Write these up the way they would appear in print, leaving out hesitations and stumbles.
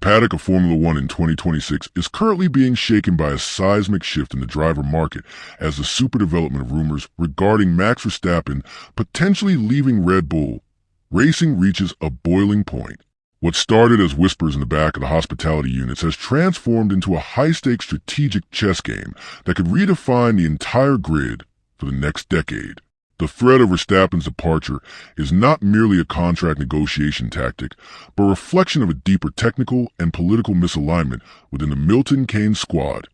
paddock of Formula One in 2026 is currently being shaken by a seismic shift in the driver market as the super development of rumors regarding Max Verstappen potentially leaving Red Bull racing reaches a boiling point. What started as whispers in the back of the hospitality units has transformed into a high-stakes strategic chess game that could redefine the entire grid for the next decade. The threat of Verstappen's departure is not merely a contract negotiation tactic, but a reflection of a deeper technical and political misalignment within the Milton Keynes squad,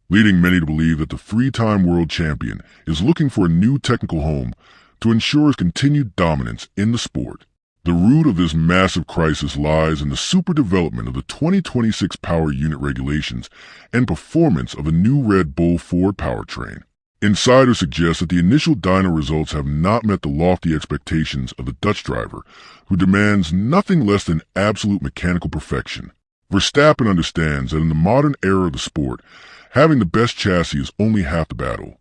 leading many to believe that the three-time world champion is looking for a new technical home to ensure his continued dominance in the sport. The root of this massive crisis lies in the super development of the 2026 power unit regulations and performance of a new Red Bull Ford powertrain. Insiders suggest that the initial dyno results have not met the lofty expectations of the Dutch driver, who demands nothing less than absolute mechanical perfection. Verstappen understands that in the modern era of the sport, having the best chassis is only half the battle.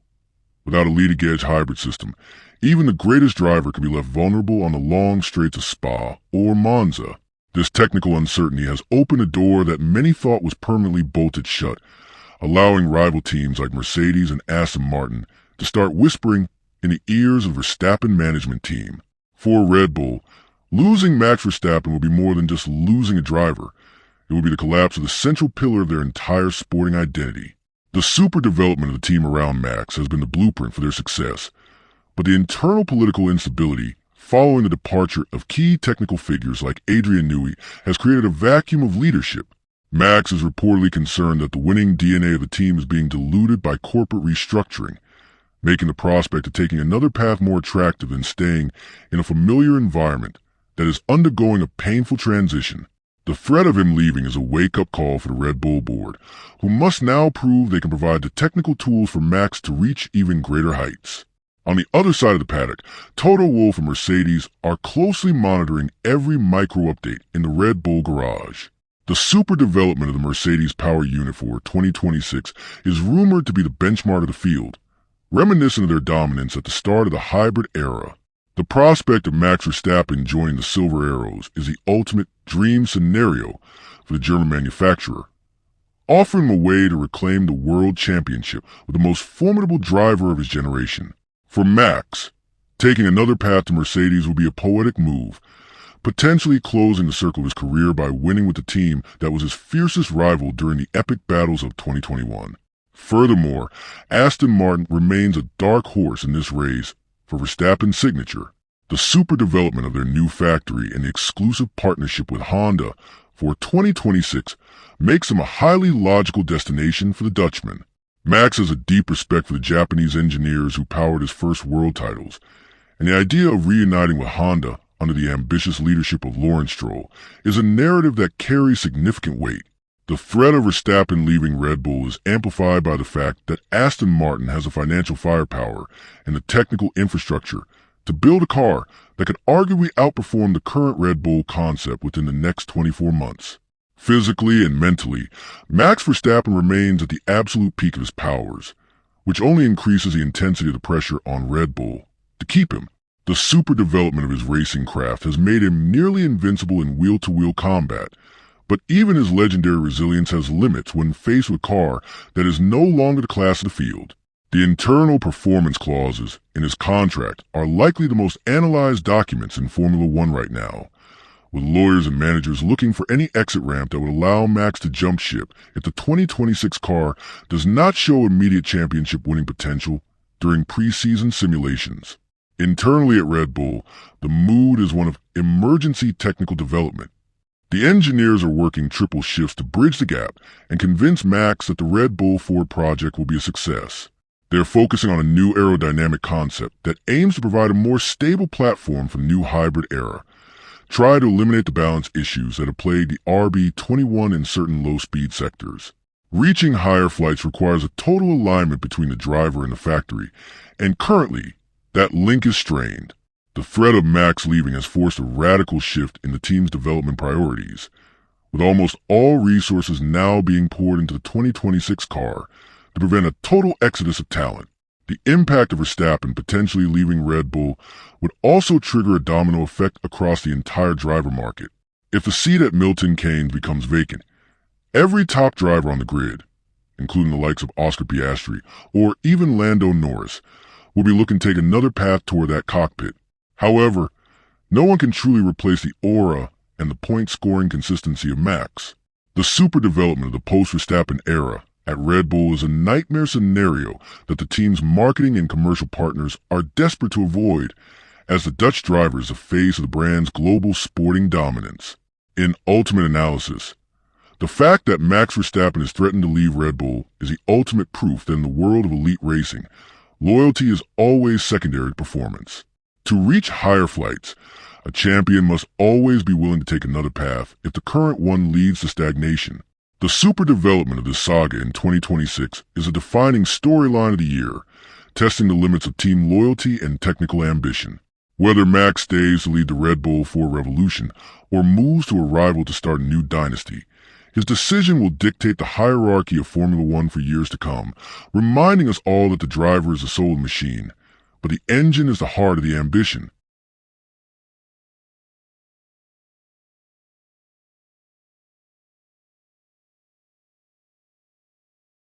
Without a leading-edge hybrid system, even the greatest driver could be left vulnerable on the long straights of Spa or Monza. This technical uncertainty has opened a door that many thought was permanently bolted shut, allowing rival teams like Mercedes and Aston Martin to start whispering in the ears of Verstappen management team. For Red Bull, losing Max Verstappen would be more than just losing a driver. It would be the collapse of the central pillar of their entire sporting identity. The super development of the team around Max has been the blueprint for their success, but the internal political instability following the departure of key technical figures like Adrian Newey has created a vacuum of leadership. Max is reportedly concerned that the winning DNA of the team is being diluted by corporate restructuring, making the prospect of taking another path more attractive than staying in a familiar environment that is undergoing a painful transition. The threat of him leaving is a wake-up call for the Red Bull board, who must now prove they can provide the technical tools for Max to reach even greater heights. On the other side of the paddock, Toto Wolff and Mercedes are closely monitoring every micro-update in the Red Bull garage. The super development of the Mercedes power unit for 2026 is rumored to be the benchmark of the field, reminiscent of their dominance at the start of the hybrid era. The prospect of Max Verstappen joining the Silver Arrows is the ultimate dream scenario for the German manufacturer, offering him a way to reclaim the world championship with the most formidable driver of his generation. For Max, taking another path to Mercedes would be a poetic move, potentially closing the circle of his career by winning with the team that was his fiercest rival during the epic battles of 2021. Furthermore, Aston Martin remains a dark horse in this race for Verstappen's signature. The super development of their new factory and the exclusive partnership with Honda for 2026 makes them a highly logical destination for the Dutchman. Max has a deep respect for the Japanese engineers who powered his first world titles, and the idea of reuniting with Honda under the ambitious leadership of Lawrence Stroll is a narrative that carries significant weight. The threat of Verstappen leaving Red Bull is amplified by the fact that Aston Martin has the financial firepower and the technical infrastructure to build a car that could arguably outperform the current Red Bull concept within the next 24 months. Physically and mentally, Max Verstappen remains at the absolute peak of his powers, which only increases the intensity of the pressure on Red Bull to keep him. The super development of his racing craft has made him nearly invincible in wheel-to-wheel combat, but even his legendary resilience has limits when faced with a car that is no longer the class of the field. The internal performance clauses in his contract are likely the most analyzed documents in Formula One right now, with lawyers and managers looking for any exit ramp that would allow Max to jump ship if the 2026 car does not show immediate championship winning potential during preseason simulations. Internally at Red Bull, the mood is one of emergency technical development. The engineers are working triple shifts to bridge the gap and convince Max that the Red Bull Ford project will be a success. They're focusing on a new aerodynamic concept that aims to provide a more stable platform for the new hybrid era, try to eliminate the balance issues that have plagued the RB21 in certain low-speed sectors. Reaching higher flights requires a total alignment between the driver and the factory, and currently, that link is strained. The threat of Max leaving has forced a radical shift in the team's development priorities, with almost all resources now being poured into the 2026 car to prevent a total exodus of talent. The impact of Verstappen potentially leaving Red Bull would also trigger a domino effect across the entire driver market. If the seat at Milton Keynes becomes vacant, every top driver on the grid, including the likes of Oscar Piastri or even Lando Norris, will be looking to take another path toward that cockpit. However, no one can truly replace the aura and the point-scoring consistency of Max. The super development of the post-Verstappen era at Red Bull is a nightmare scenario that the team's marketing and commercial partners are desperate to avoid, as the Dutch driver is the face of the brand's global sporting dominance. In ultimate analysis, the fact that Max Verstappen has threatened to leave Red Bull is the ultimate proof that in the world of elite racing, loyalty is always secondary to performance. To reach higher flights, a champion must always be willing to take another path if the current one leads to stagnation. The super development of this saga in 2026 is a defining storyline of the year, testing the limits of team loyalty and technical ambition. Whether Max stays to lead the Red Bull 4 revolution or moves to a rival to start a new dynasty, his decision will dictate the hierarchy of Formula One for years to come, reminding us all that the driver is the soul of the machine, but the engine is the heart of the ambition.